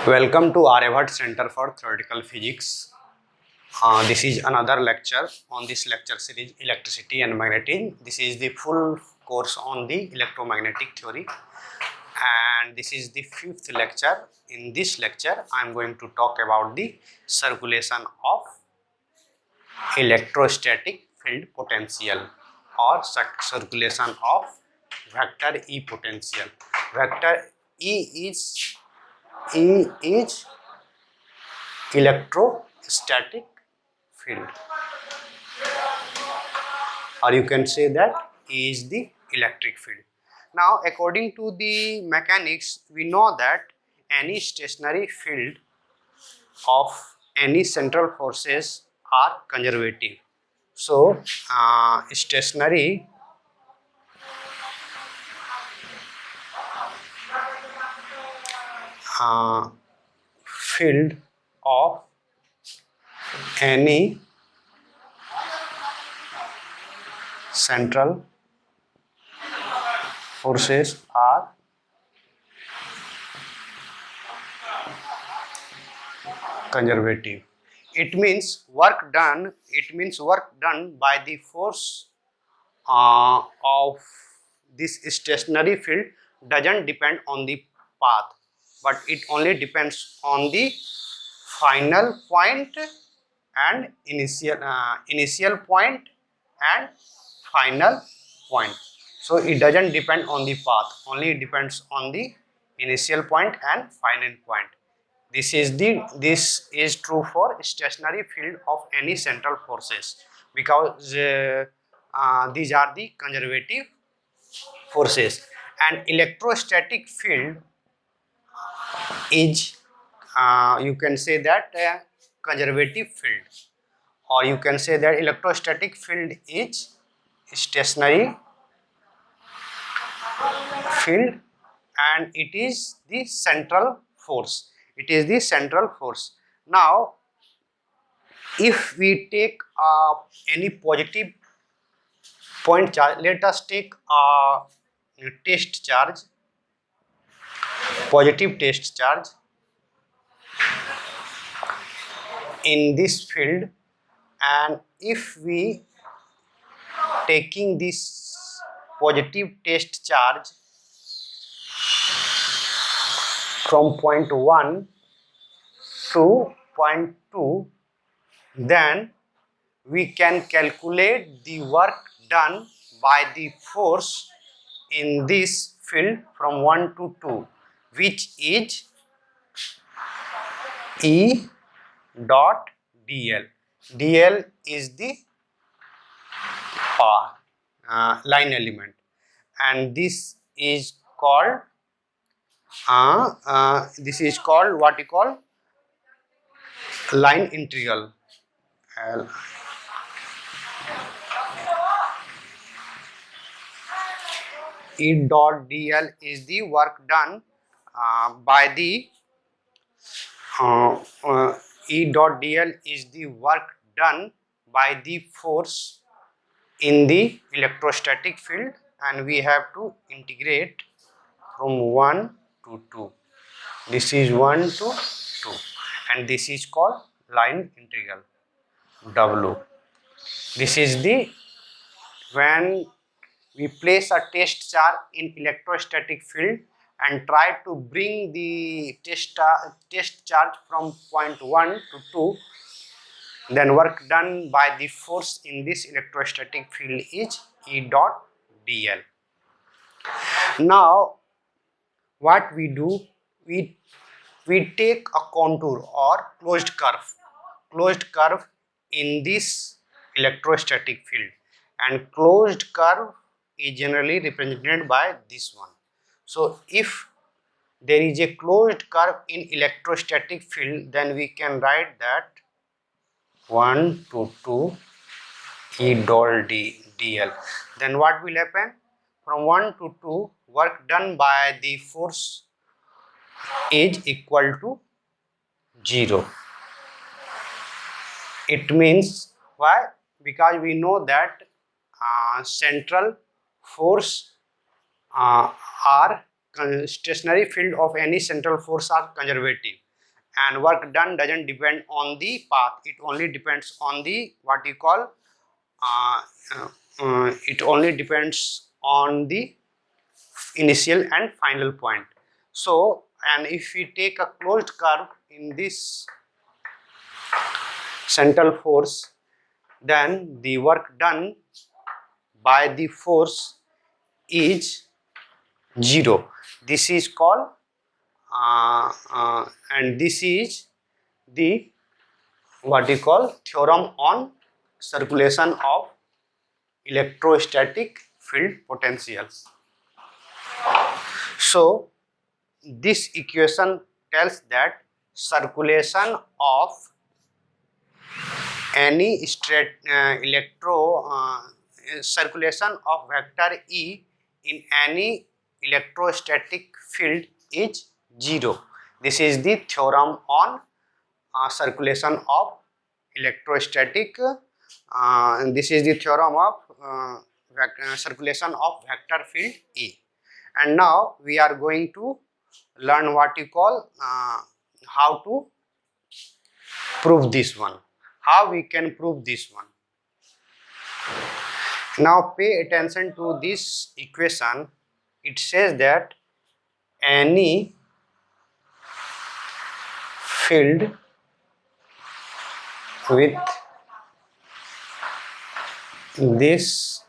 Welcome to Aryabhat Center for Theoretical Physics. This is another lecture on this lecture series Electricity and Magnetism. This is the full course on the electromagnetic theory and this is the fifth lecture. In this lecture I am going to talk about the circulation of electrostatic field potential or circulation of vector E potential. Vector E is electrostatic field, or you can say that E is the electric field. Now according to the mechanics, we know that any stationary field of any central forces are conservative. So stationary field of any central forces are conservative. It means work done by the force of this stationary field doesn't depend on the path, but it only depends on the final point and initial point and final point. So it doesn't depend on the path, only it depends on the initial point and final point. This is true for stationary field of any central forces because these are the conservative forces, and electrostatic field is you can say that conservative field, or you can say that electrostatic field is stationary field and it is the central force. Now if we take any positive point charge, let us take a test charge, positive test charge in this field, and if we taking this positive test charge from point 1 to point 2, then we can calculate the work done by the force in this field from 1 to 2, which is E dot dl. dl is the line element, and this is called what you call line integral. E dot dl is the work done by the E dot dl is the work done by the force in the electrostatic field, and we have to integrate from 1 to 2. This is 1 to 2 and this is called line integral W. This is the when we place a test charge in electrostatic field and try to bring the test charge from point 1 to 2, then work done by the force in this electrostatic field is E dot dl. Now what we do, we take a contour or closed curve in this electrostatic field, and closed curve is generally represented by this one. So if there is a closed curve in electrostatic field, then we can write that 1 to 2 E dot dl. Then what will happen? From 1 to 2, work done by the force is equal to 0. It means why? Because we know that central force are stationary field of any central force are conservative. and work done doesn't depend on the path, it only depends on the what you call it only depends on the initial and final point. So, and if we take a closed curve in this central force, then the work done by the force is 0. This is called and this is the what you call theorem on circulation of electrostatic field potential. So this equation tells that circulation of any circulation of vector E in any electrostatic field is 0. This is the theorem on circulation of electrostatic. This is the theorem of circulation of vector field E. And now we are going to learn what you call how to prove this one. How we can prove this one. Now pay attention to this equation. It says that any field with this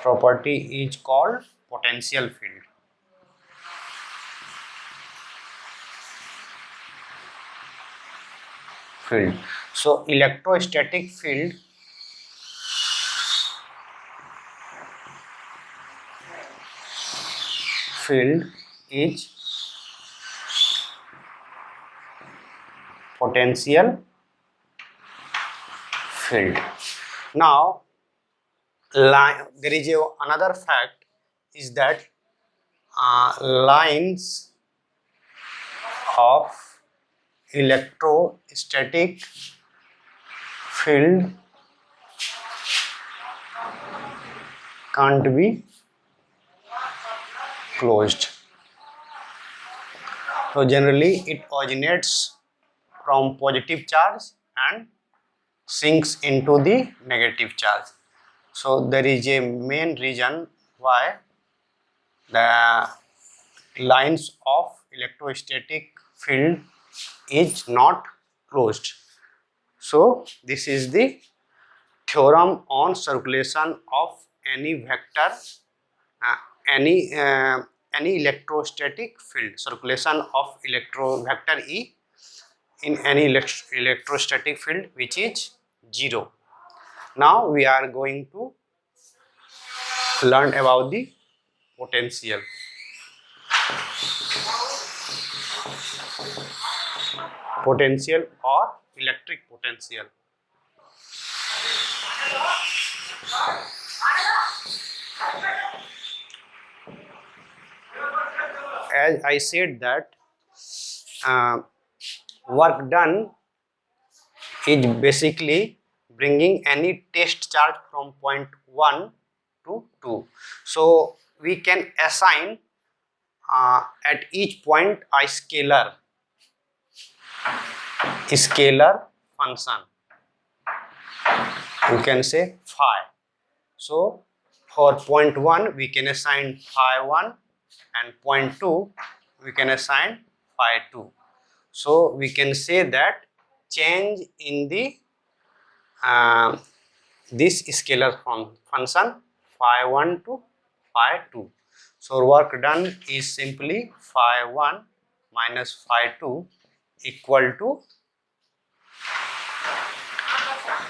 property is called potential field. So electrostatic field is potential field. Now there is another fact is that lines of electrostatic field can't be closed. So generally it originates from positive charge and sinks into the negative charge. So there is a main reason why the lines of electrostatic field is not closed. So this is the theorem on circulation of any vector, any electrostatic field, circulation of vector E in any electrostatic field which is 0. Now we are going to learn about the potential. Potential or electric potential. As I said that work done is basically bringing any test charge from point 1 to 2. So we can assign at each point a scalar function. You can say phi. So for point 1 we can assign phi 1 and point 2 we can assign phi 2. So we can say that change in the this scalar function phi 1 to phi 2. So work done is simply phi 1 minus phi 2 equal to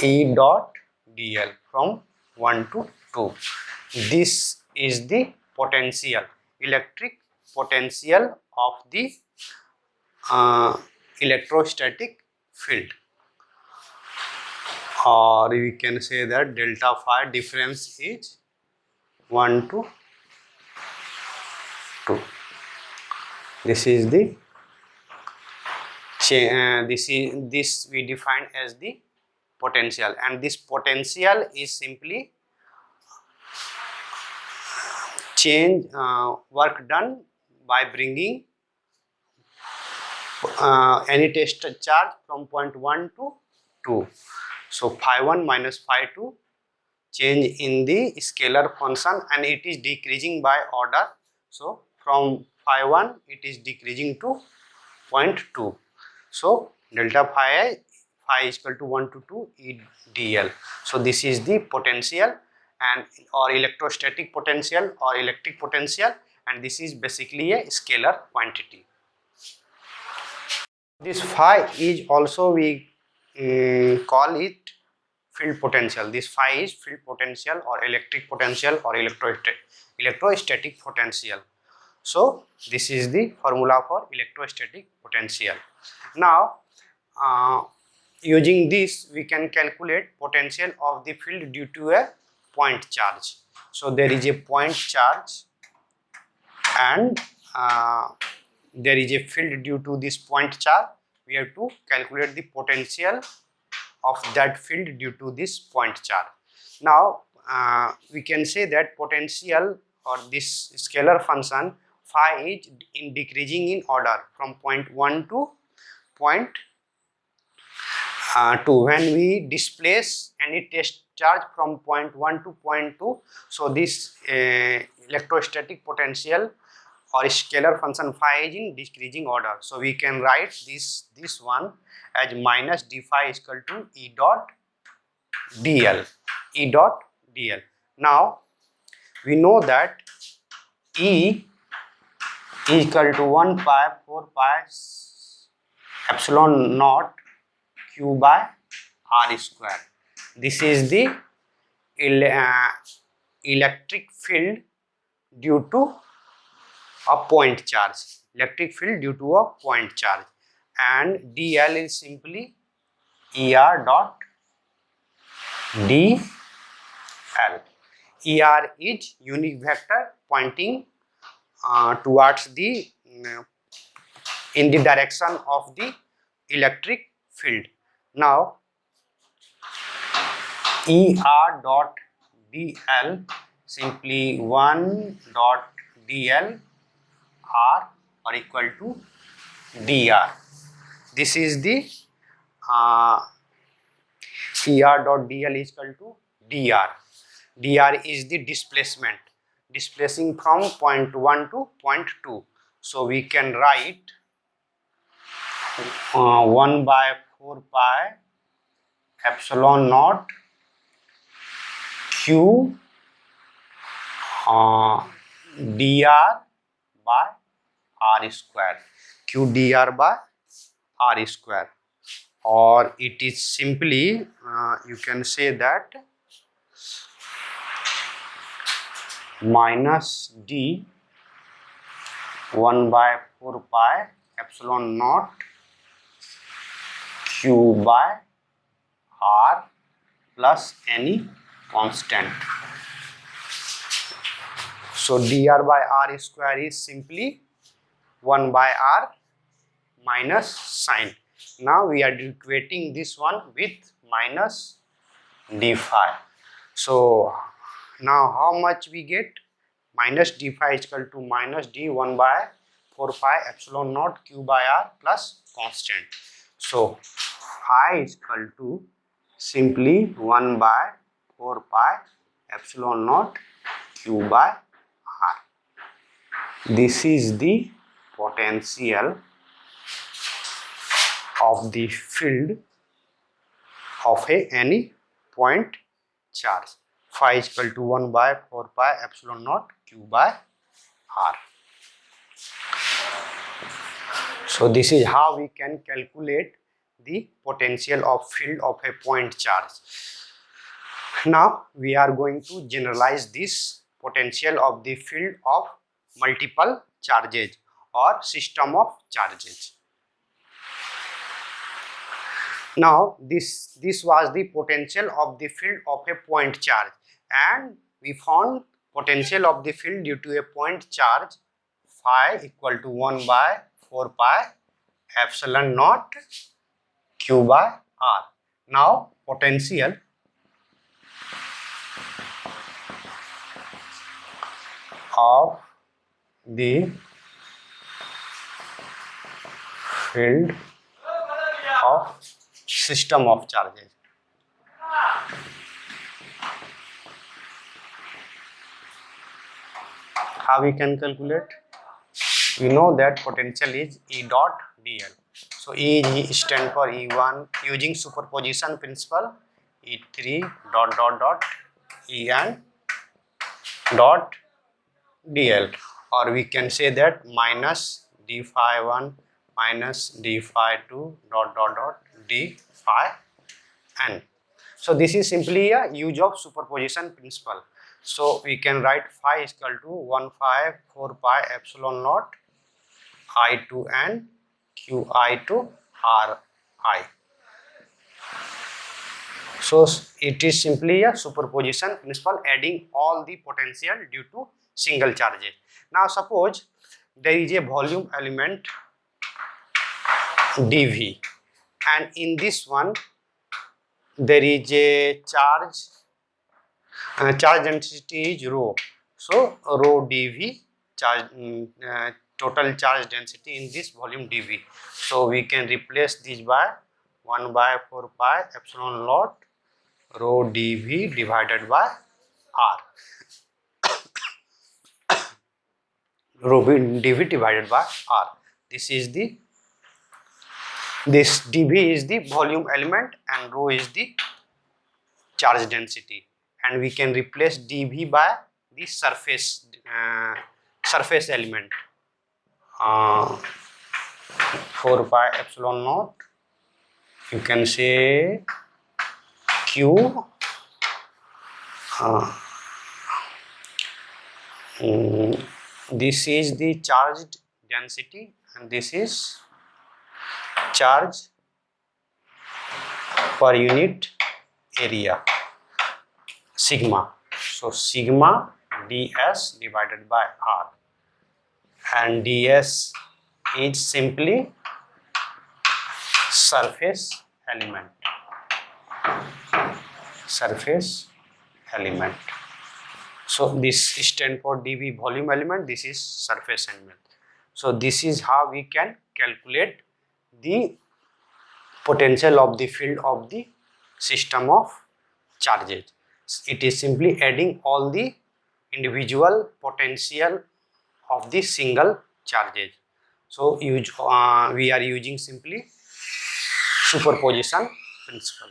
E dot dl from 1 to 2. This is the potential, electric potential of the electrostatic field, or we can say that delta phi difference is 1 to 2. This is the this we define as the potential, and this potential is simply change work done by bringing any test charge from point 1 to 2. So phi 1 minus phi 2 change in the scalar function, and it is decreasing by order. So from phi 1 it is decreasing to 0.2. So delta phi is equal to 1 to 2 E dl. So this is the potential and or electrostatic potential or electric potential, and this is basically a scalar quantity. This phi is also we call it field potential. This phi is field potential or electric potential or electrostatic potential. So this is the formula for electrostatic potential. Now using this we can calculate potential of the field due to a point charge. So there is a point charge and there is a field due to this point charge. We have to calculate the potential of that field due to this point charge. Now we can say that potential or this scalar function phi is in decreasing in order from point 1 to point 2. When we displace any test charge from point 1 to point 2, so this electrostatic potential or scalar function phi is in decreasing order. So we can write this one as minus d phi is equal to E dot dl. E dot dl. Now we know that E is equal to 1 pi 4 pi epsilon naught q by r square. This is the electric field due to a point charge. Electric field due to a point charge, and dl is simply er dot dl. Er is unit vector pointing towards the in the direction of the electric field. Now er dot dl simply 1 dot dl r or equal to dr. This is the er dot dl is equal to dr. Dr is the displacement, displacing from point 1 to point 2. So we can write 1 by 4 pi epsilon naught q dr by r square, q dr by r square, or it is simply you can say that minus d 1 by 4 pi epsilon naught q by r plus any constant. So dr by r square is simply 1 by r minus sine. Now we are equating this one with minus d phi. So now how much we get? Minus d phi is equal to minus d 1 by 4 pi epsilon naught q by r plus constant. So phi is equal to simply 1 by 4 pi epsilon naught q by r. This is the potential of the field of any point charge. Phi is equal to 1 by 4 pi epsilon naught q by r. So this is how we can calculate the potential of field of a point charge. Now we are going to generalize this potential of the field of multiple charges or system of charges. Now this was the potential of the field of a point charge, and we found potential of the field due to a point charge phi equal to 1 by 4 pi epsilon naught q by r. Now potential of the field of system of charges. How we can calculate? We know that potential is E dot dl. So E stand for E1 using superposition principle, E3 dot dot dot En dot dl, or we can say that minus d phi 1 minus d phi 2 dot dot dot d phi n. So this is simply a use of superposition principle. So we can write phi is equal to 1 phi 4 pi epsilon naught I to n qi to ri. So it is simply a superposition principle, adding all the potential due to single charges. Now suppose there is a volume element dv, and in this one there is a charge density is rho. So rho dv total charge density in this volume dv. So we can replace this by 1 by 4 pi epsilon naught rho dv divided by r. Rho dv divided by r. This dv is the volume element and rho is the charge density, and we can replace dv by the surface element 4 pi epsilon naught, you can say q this is the charged density and this is charge per unit area, sigma. So sigma ds divided by r, and ds is simply surface element. So this stand for dv volume element, this is surface element. So this is how we can calculate the potential of the field of the system of charges. It is simply adding all the individual potential of the single charges. So we are using simply superposition principle.